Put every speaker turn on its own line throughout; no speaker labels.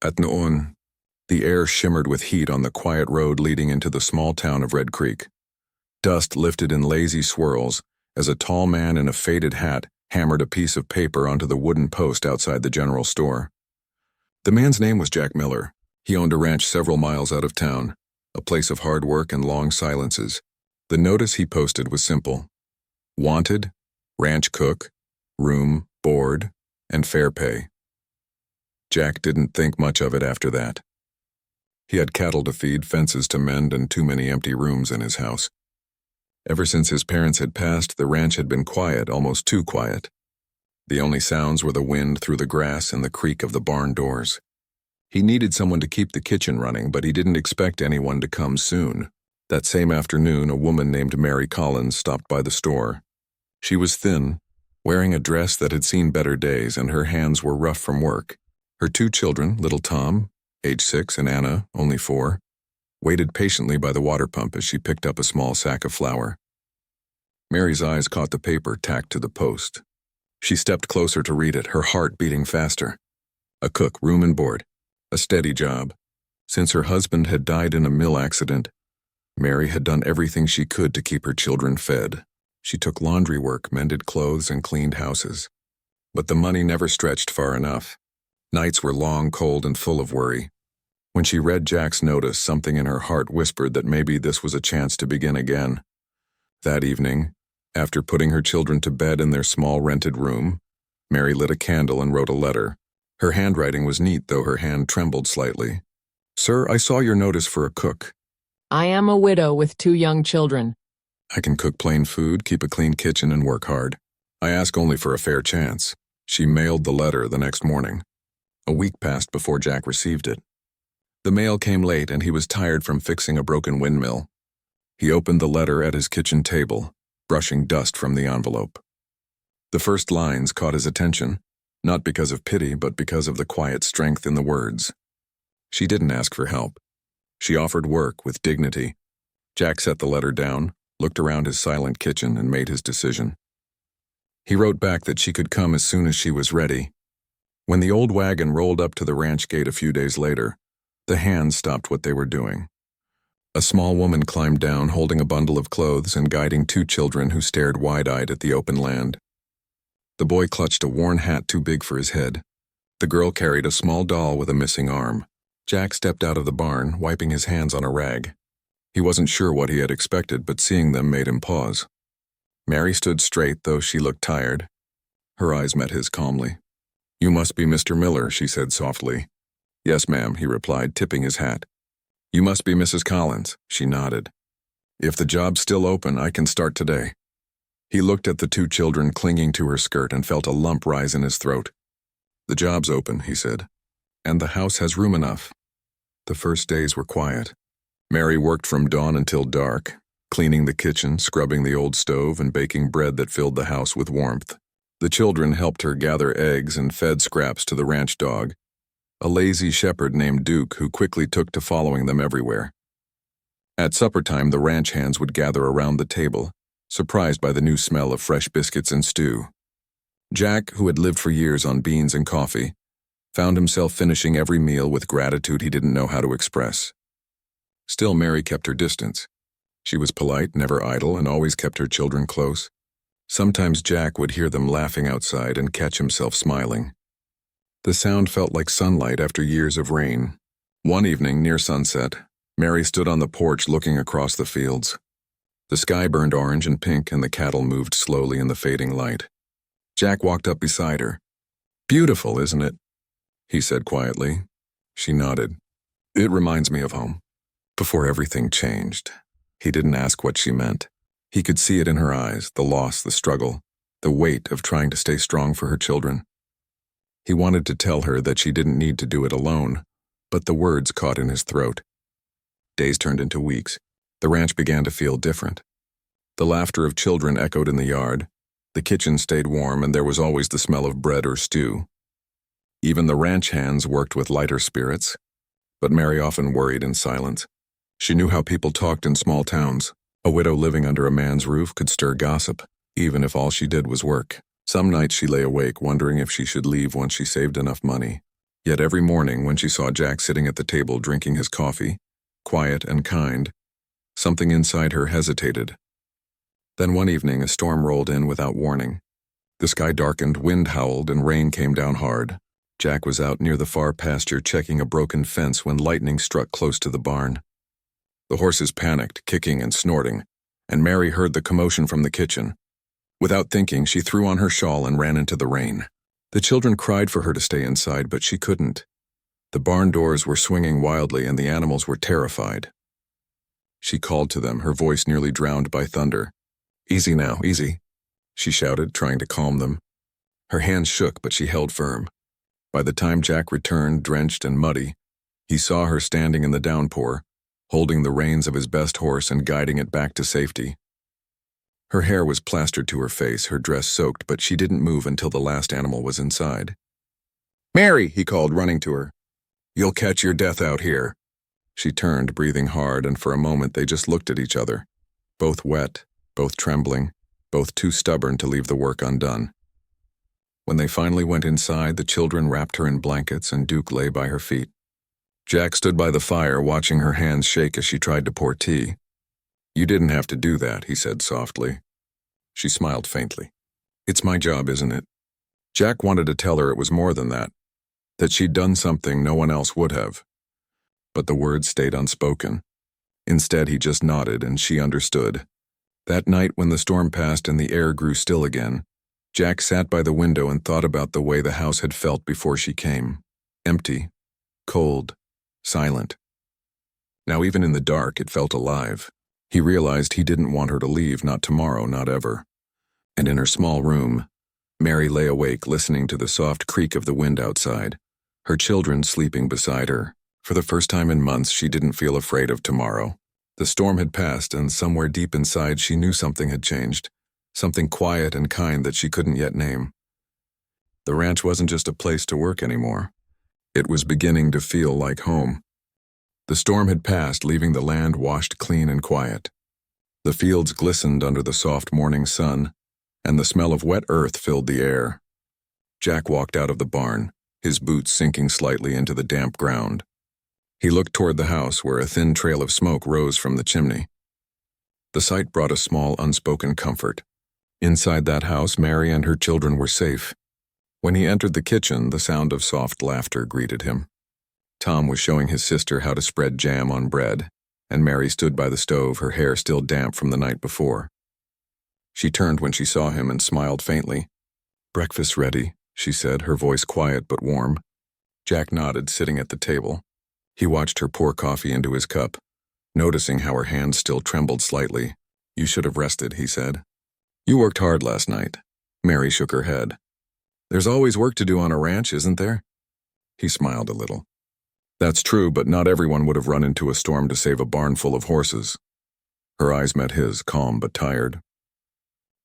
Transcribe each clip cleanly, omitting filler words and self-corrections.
At noon, the air shimmered with heat on the quiet road leading into the small town of Red Creek. Dust lifted in lazy swirls as a tall man in a faded hat hammered a piece of paper onto the wooden post outside the general store. The man's name was Jack Miller. He owned a ranch several miles out of town, a place of hard work and long silences. The notice he posted was simple. Wanted, ranch cook, room, board, and fair pay. Jack didn't think much of it after that. He had cattle to feed, fences to mend, and too many empty rooms in his house. Ever since his parents had passed, the ranch had been quiet, almost too quiet. The only sounds were the wind through the grass and the creak of the barn doors. He needed someone to keep the kitchen running, but he didn't expect anyone to come soon. That same afternoon, a woman named Mary Collins stopped by the store. She was thin, wearing a dress that had seen better days, and her hands were rough from work. Her two children, little Tom, age 6, and Anna, only 4, waited patiently by the water pump as she picked up a small sack of flour. Mary's eyes caught the paper tacked to the post. She stepped closer to read it, her heart beating faster. A cook, room and board. A steady job. Since her husband had died in a mill accident, Mary had done everything she could to keep her children fed. She took laundry work, mended clothes, and cleaned houses. But the money never stretched far enough. Nights were long, cold, and full of worry. When she read Jack's notice, something in her heart whispered that maybe this was a chance to begin again. That evening, after putting her children to bed in their small rented room, Mary lit a candle and wrote a letter. Her handwriting was neat, though her hand trembled slightly. "Sir, I saw your notice for a cook.
I am a widow with 2 young children.
I can cook plain food, keep a clean kitchen, and work hard. I ask only for a fair chance." She mailed the letter the next morning. A week passed before Jack received it. The mail came late, and he was tired from fixing a broken windmill. He opened the letter at his kitchen table, brushing dust from the envelope. The first lines caught his attention, not because of pity, but because of the quiet strength in the words. She didn't ask for help. She offered work with dignity. Jack set the letter down, looked around his silent kitchen, and made his decision. He wrote back that she could come as soon as she was ready. When the old wagon rolled up to the ranch gate a few days later, the hands stopped what they were doing. A small woman climbed down, holding a bundle of clothes and guiding 2 children who stared wide-eyed at the open land. The boy clutched a worn hat too big for his head. The girl carried a small doll with a missing arm. Jack stepped out of the barn, wiping his hands on a rag. He wasn't sure what he had expected, but seeing them made him pause. Mary stood straight, though she looked tired. Her eyes met his calmly. "You must be Mr. Miller," she said softly. "Yes, ma'am," he replied, tipping his hat. "You must be Mrs. Collins," she nodded. "If the job's still open, I can start today." He looked at the 2 children clinging to her skirt and felt a lump rise in his throat. "The job's open," he said, "and the house has room enough." The first days were quiet. Mary worked from dawn until dark, cleaning the kitchen, scrubbing the old stove, and baking bread that filled the house with warmth. The children helped her gather eggs and fed scraps to the ranch dog, a lazy shepherd named Duke who quickly took to following them everywhere. At supper time, the ranch hands would gather around the table, surprised by the new smell of fresh biscuits and stew. Jack, who had lived for years on beans and coffee, found himself finishing every meal with gratitude he didn't know how to express. Still, Mary kept her distance. She was polite, never idle, and always kept her children close. Sometimes Jack would hear them laughing outside and catch himself smiling. The sound felt like sunlight after years of rain. One evening, near sunset, Mary stood on the porch looking across the fields. The sky burned orange and pink, and the cattle moved slowly in the fading light. Jack walked up beside her. "Beautiful, isn't it?" he said quietly. She nodded. "It reminds me of home." Before everything changed. He didn't ask what she meant. He could see it in her eyes, the loss, the struggle, the weight of trying to stay strong for her children. He wanted to tell her that she didn't need to do it alone, but the words caught in his throat. Days turned into weeks. The ranch began to feel different. The laughter of children echoed in the yard. The kitchen stayed warm, and there was always the smell of bread or stew. Even the ranch hands worked with lighter spirits, but Mary often worried in silence. She knew how people talked in small towns. A widow living under a man's roof could stir gossip, even if all she did was work. Some nights she lay awake, wondering if she should leave once she saved enough money. Yet every morning when she saw Jack sitting at the table drinking his coffee, quiet and kind, something inside her hesitated. Then one evening a storm rolled in without warning. The sky darkened, wind howled, and rain came down hard. Jack was out near the far pasture checking a broken fence when lightning struck close to the barn. The horses panicked, kicking and snorting, and Mary heard the commotion from the kitchen. Without thinking, she threw on her shawl and ran into the rain. The children cried for her to stay inside, but she couldn't. The barn doors were swinging wildly and the animals were terrified. She called to them, her voice nearly drowned by thunder. "Easy now, easy," she shouted, trying to calm them. Her hands shook, but she held firm. By the time Jack returned, drenched and muddy, he saw her standing in the downpour, holding the reins of his best horse and guiding it back to safety. Her hair was plastered to her face, her dress soaked, but she didn't move until the last animal was inside. "Mary," he called, running to her. "You'll catch your death out here." She turned, breathing hard, and for a moment they just looked at each other, both wet, both trembling, both too stubborn to leave the work undone. When they finally went inside, the children wrapped her in blankets and Duke lay by her feet. Jack stood by the fire, watching her hands shake as she tried to pour tea. "You didn't have to do that," he said softly. She smiled faintly. "It's my job, isn't it?" Jack wanted to tell her it was more than that she'd done something no one else would have. But the words stayed unspoken. Instead, he just nodded, and she understood. That night, when the storm passed and the air grew still again, Jack sat by the window and thought about the way the house had felt before she came. Empty, cold, silent. Now even in the dark, it felt alive. He realized he didn't want her to leave, not tomorrow, not ever. And in her small room, Mary lay awake listening to the soft creak of the wind outside, her children sleeping beside her. For the first time in months, she didn't feel afraid of tomorrow. The storm had passed, and somewhere deep inside she knew something had changed. Something quiet and kind that she couldn't yet name. The ranch wasn't just a place to work anymore. It was beginning to feel like home. The storm had passed, leaving the land washed clean and quiet. The fields glistened under the soft morning sun, and the smell of wet earth filled the air. Jack walked out of the barn, his boots sinking slightly into the damp ground. He looked toward the house, where a thin trail of smoke rose from the chimney. The sight brought a small, unspoken comfort. Inside that house, Mary and her children were safe. When he entered the kitchen, the sound of soft laughter greeted him. Tom was showing his sister how to spread jam on bread, and Mary stood by the stove, her hair still damp from the night before. She turned when she saw him and smiled faintly. "Breakfast ready," she said, her voice quiet but warm. Jack nodded, sitting at the table. He watched her pour coffee into his cup, noticing how her hands still trembled slightly. "You should have rested," he said. "You worked hard last night." Mary shook her head. "There's always work to do on a ranch, isn't there?" He smiled a little. "That's true, but not everyone would have run into a storm to save a barn full of horses." Her eyes met his, calm but tired.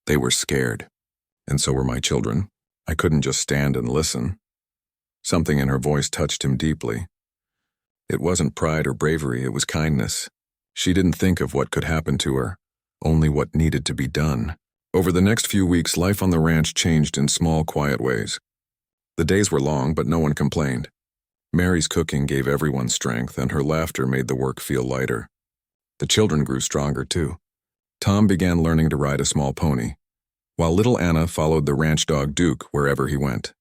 "They were scared, and so were my children. I couldn't just stand and listen." Something in her voice touched him deeply. It wasn't pride or bravery, it was kindness. She didn't think of what could happen to her, only what needed to be done. Over the next few weeks, life on the ranch changed in small, quiet ways. The days were long, but no one complained. Mary's cooking gave everyone strength, and her laughter made the work feel lighter. The children grew stronger, too. Tom began learning to ride a small pony, while little Anna followed the ranch dog Duke wherever he went.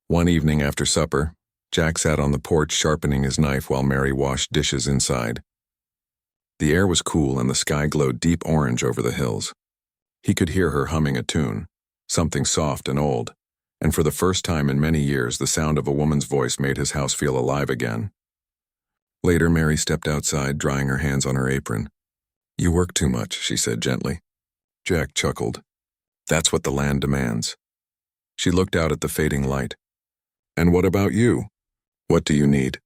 One evening after supper, Jack sat on the porch sharpening his knife while Mary washed dishes inside. The air was cool and the sky glowed deep orange over the hills. He could hear her humming a tune, something soft and old, and for the first time in many years the sound of a woman's voice made his house feel alive again. Later, Mary stepped outside, drying her hands on her apron. "You work too much," she said gently. Jack chuckled. "That's what the land demands." She looked out at the fading light. "And what about you? What do you need?"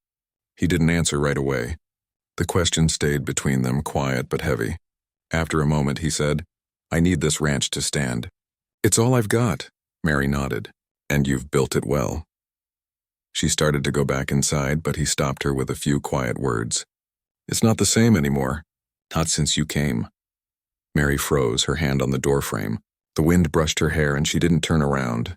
He didn't answer right away. The question stayed between them, quiet but heavy. After a moment, he said, "I need this ranch to stand." "It's all I've got," Mary nodded. "And you've built it well." She started to go back inside, but he stopped her with a few quiet words. "It's not the same anymore. Not since you came." Mary froze, her hand on the doorframe. The wind brushed her hair and she didn't turn around.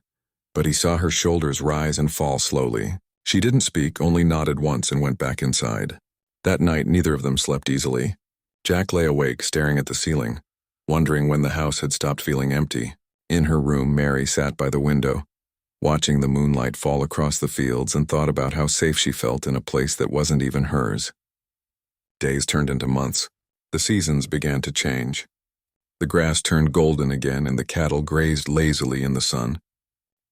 But he saw her shoulders rise and fall slowly, She didn't speak, only nodded once and went back inside. That night, neither of them slept easily. Jack lay awake, staring at the ceiling, wondering when the house had stopped feeling empty. In her room, Mary sat by the window, watching the moonlight fall across the fields, and thought about how safe she felt in a place that wasn't even hers. Days turned into months. The seasons began to change. The grass turned golden again and the cattle grazed lazily in the sun.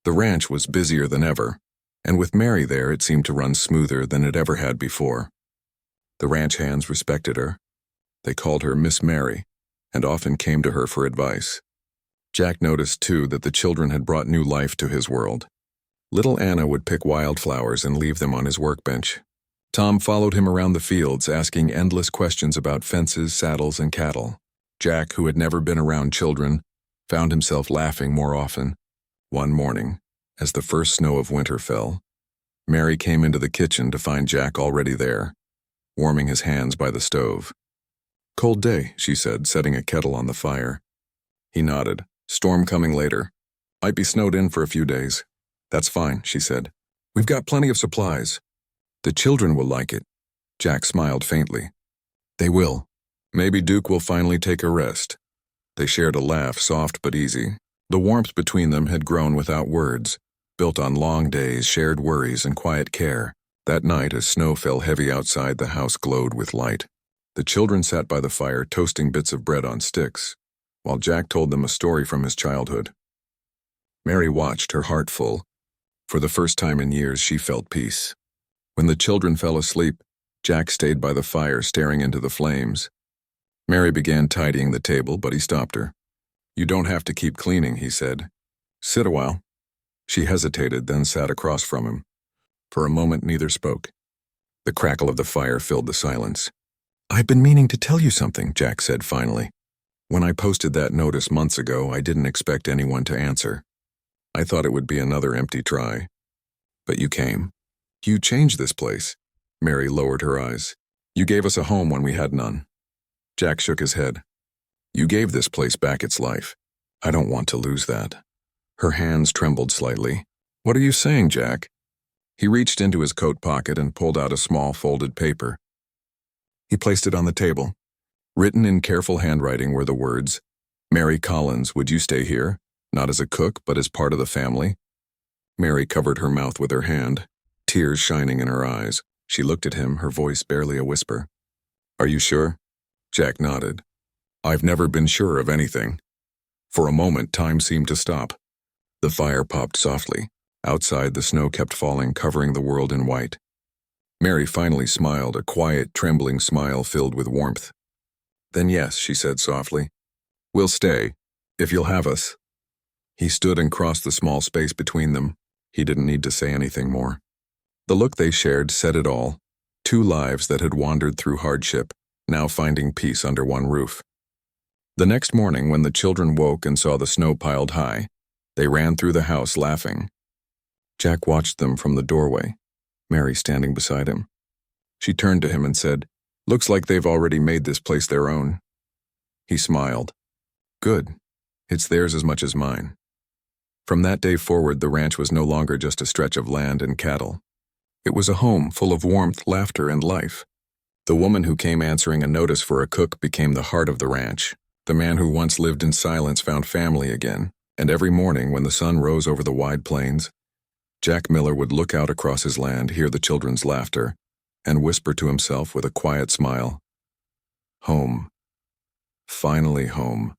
The ranch was busier than ever, and with Mary there it seemed to run smoother than it ever had before. The ranch hands respected her. They called her Miss Mary, and often came to her for advice. Jack noticed, too, that the children had brought new life to his world. Little Anna would pick wildflowers and leave them on his workbench. Tom followed him around the fields, asking endless questions about fences, saddles, and cattle. Jack, who had never been around children, found himself laughing more often. One morning, as the first snow of winter fell, Mary came into the kitchen to find Jack already there, warming his hands by the stove. "Cold day," she said, setting a kettle on the fire. He nodded. "Storm coming later. Might be snowed in for a few days." "That's fine," she said. "We've got plenty of supplies. The children will like it." Jack smiled faintly. "They will. Maybe Duke will finally take a rest." They shared a laugh, soft but easy. The warmth between them had grown without words, built on long days, shared worries, and quiet care. That night, as snow fell heavy outside, the house glowed with light. The children sat by the fire, toasting bits of bread on sticks, while Jack told them a story from his childhood. Mary watched, her heart full. For the first time in years, she felt peace. When the children fell asleep, Jack stayed by the fire, staring into the flames. Mary began tidying the table, but he stopped her. "You don't have to keep cleaning," he said. "Sit a while." She hesitated, then sat across from him. For a moment, neither spoke. The crackle of the fire filled the silence. "I've been meaning to tell you something," Jack said finally. "When I posted that notice months ago, I didn't expect anyone to answer. I thought it would be another empty try. But you came. You changed this place." Mary lowered her eyes. "You gave us a home when we had none." Jack shook his head. "You gave this place back its life. I don't want to lose that." Her hands trembled slightly. "What are you saying, Jack?" He reached into his coat pocket and pulled out a small folded paper. He placed it on the table. Written in careful handwriting were the words, "Mary Collins, would you stay here? Not as a cook, but as part of the family?" Mary covered her mouth with her hand, tears shining in her eyes. She looked at him, her voice barely a whisper. "Are you sure?" Jack nodded. "I've never been sure of anything." For a moment, time seemed to stop. The fire popped softly. Outside, the snow kept falling, covering the world in white. Mary finally smiled, a quiet, trembling smile filled with warmth. "Then yes," she said softly. "We'll stay, if you'll have us." He stood and crossed the small space between them. He didn't need to say anything more. The look they shared said it all. Two lives that had wandered through hardship, now finding peace under one roof. The next morning, when the children woke and saw the snow piled high, they ran through the house laughing. Jack watched them from the doorway, Mary standing beside him. She turned to him and said, "Looks like they've already made this place their own." He smiled. "Good. It's theirs as much as mine." From that day forward, the ranch was no longer just a stretch of land and cattle. It was a home full of warmth, laughter, and life. The woman who came answering a notice for a cook became the heart of the ranch. The man who once lived in silence found family again, and every morning when the sun rose over the wide plains, Jack Miller would look out across his land, hear the children's laughter, and whisper to himself with a quiet smile, "Home. Finally home."